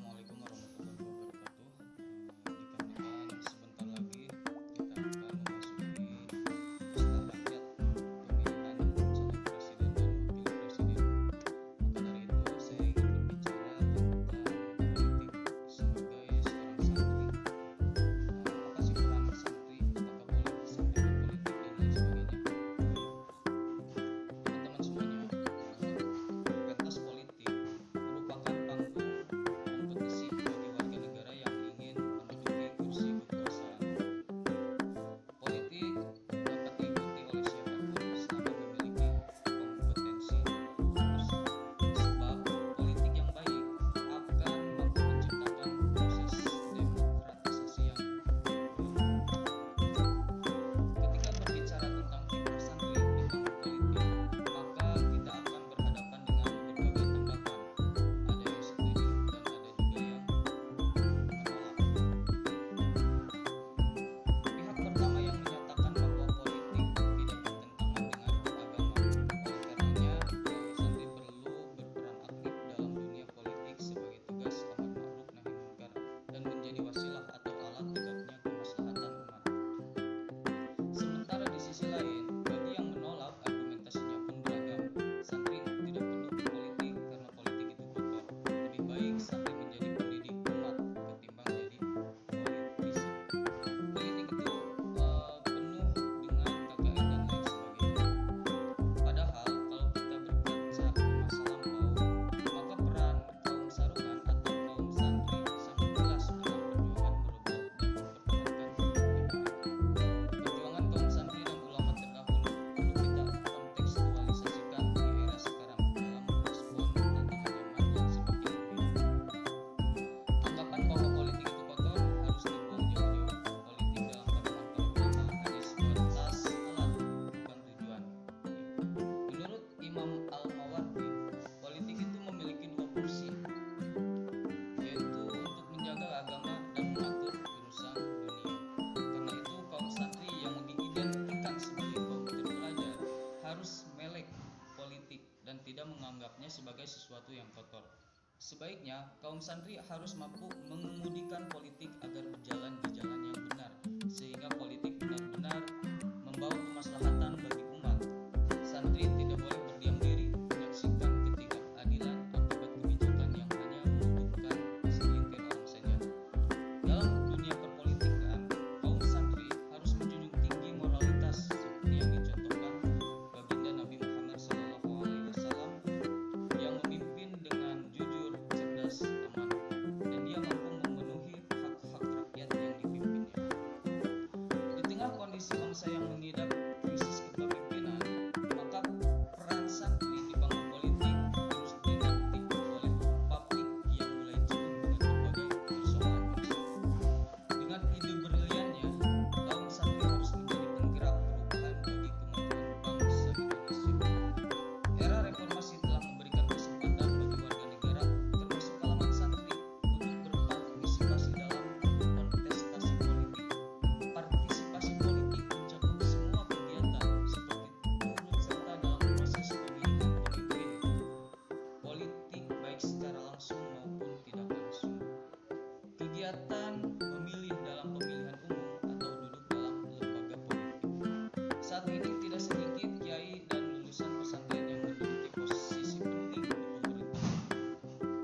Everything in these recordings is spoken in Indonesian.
Assalamualaikum warahmatullahi wabarakatuh. Dikarenakan sebentar lagi kita akan memasuki pesta rakyat pemilihan calon presiden dan wakil presiden. Maka dari itu saya ingin berbicara tentang politik sebagai seorang santri. Apa sih peran santri? Apakah boleh santri berpolitik dan lain sebagainya? Teman-teman semuanya, pentas politik merupakan panggung kompetisi bagi warga negara yang ingin menduduki kursi kekuasaan. Politik dapat diikuti oleh siapapun selama memiliki kompetensi tersebut. Sebab politik yang baik akan mampu menciptakan proses demokratisasi yang baik. Ketika berbicara tentang kiprah santri di panggung politik, maka kita akan berhadapan dengan berbagai tanggapan. Ada yang setuju dan ada juga yang menolak. Pihak pertama yang menyatakan bahwa politik tidak bertentangan dengan agama. Oleh karenanya, kaum santri perlu berperan aktif dalam dunia politik sebagai tugas amar ma'ruf nahi munkar dan menjadi wasilah atau alat tegaknya kemaslahatan umat. Sementara di sisi lain, bagi yang menolak, argumentasinya pun beragam. Santri tidak perlu berpolitik karena politik itu kotor. Lebih baik santri menjadi pendidik umat ketimbang jadi politisi. Politik itu penuh dengan KKN dan lain sebagainya. Padahal kalau kita berkaca ke masa lampau, maka peran kaum sarungan atau kaum santri sangat jelas dalam perjuangan merebut dan mempertahankan kemerdekaan. Perjuangan kaum santri dan ulama terdahulu perlu kita kontekstualisasikan di era sekarang dalam merespon tantangan zaman yang semakin rumit. Anggapan bahwa politik itu kotor harus dibuang jauh-jauh. Politik dalam pandangan para ulama hanya sebatas alat, bukan tujuan. Menurut Imam Al-Mawardi, politik itu memiliki dua fungsi, yaitu untuk menjaga agama dan mengatur urusan dunia. Karena itu kaum santri yang diidentikan sebagai kaum terpelajar harus melek politik dan tidak menganggapnya sebagai sesuatu yang kotor. Sebaiknya kaum santri harus mampu mengemudikan politik agar berjalan di jalan yang benar, sehingga politik benar-benar membawa kemaslahatan bagi umat. Santri tidak boleh berdiam diri menyaksikan ketidakadilan akibat kebijakan yang hanya menguntungkan segelintir orang saja. Dalam dunia perpolitikan, kaum santri harus menjunjung tinggi moralitas seperti yang dicontohkan baginda Nabi Muhammad SAW yang memimpin dengan jujur, cerdas, amanah, dan dia mampu memenuhi hak-hak rakyat yang dipimpinnya. Di tengah kondisi bangsa yang mengidap krisis kepemimpinan, maka peran santri di panggung politik terus dinanti oleh publik yang mulai jenuh dengan berbagai persoalan bangsa. Dengan ide briliannya, kaum santri harus menjadi penggerak perubahan bagi kemajuan bangsa Indonesia. Era reformasi telah memberikan kesempatan bagi warga negara, termasuk kalangan santri, untuk berpartisipasi dalam kontestasi politik. Partisipasi politik mencakup semua kegiatan seperti turut serta dalam proses pemilihan pemimpin politik baik secara langsung maupun tidak langsung. Kegiatan memilih dalam pemilihan umum atau duduk dalam lembaga politik. Saat ini tidak sedikit kiai dan lulusan pesantren yang menduduki posisi penting di pemerintahan.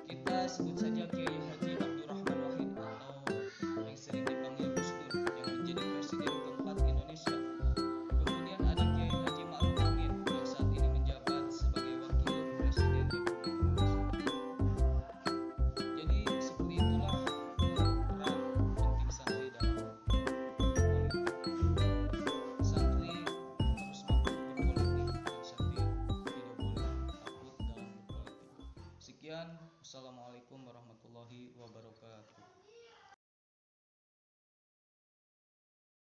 Kita sebut saja Kiai Haji Abdurrahman Wahid atau yang sering dipanggil Gus Dur yang menjadi presiden keempat Indonesia. Kemudian ada Kiai Haji Ma'ruf Amin yang saat ini menjabat sebagai wakil presiden Republik Indonesia. Jadi seperti itulah peran penting santri dalam politik. Santri harus mampu berpolitik dan santri tidak boleh takut dalam berpolitik. Sekian, wassalamualaikum warahmatullahi wabarakatuh.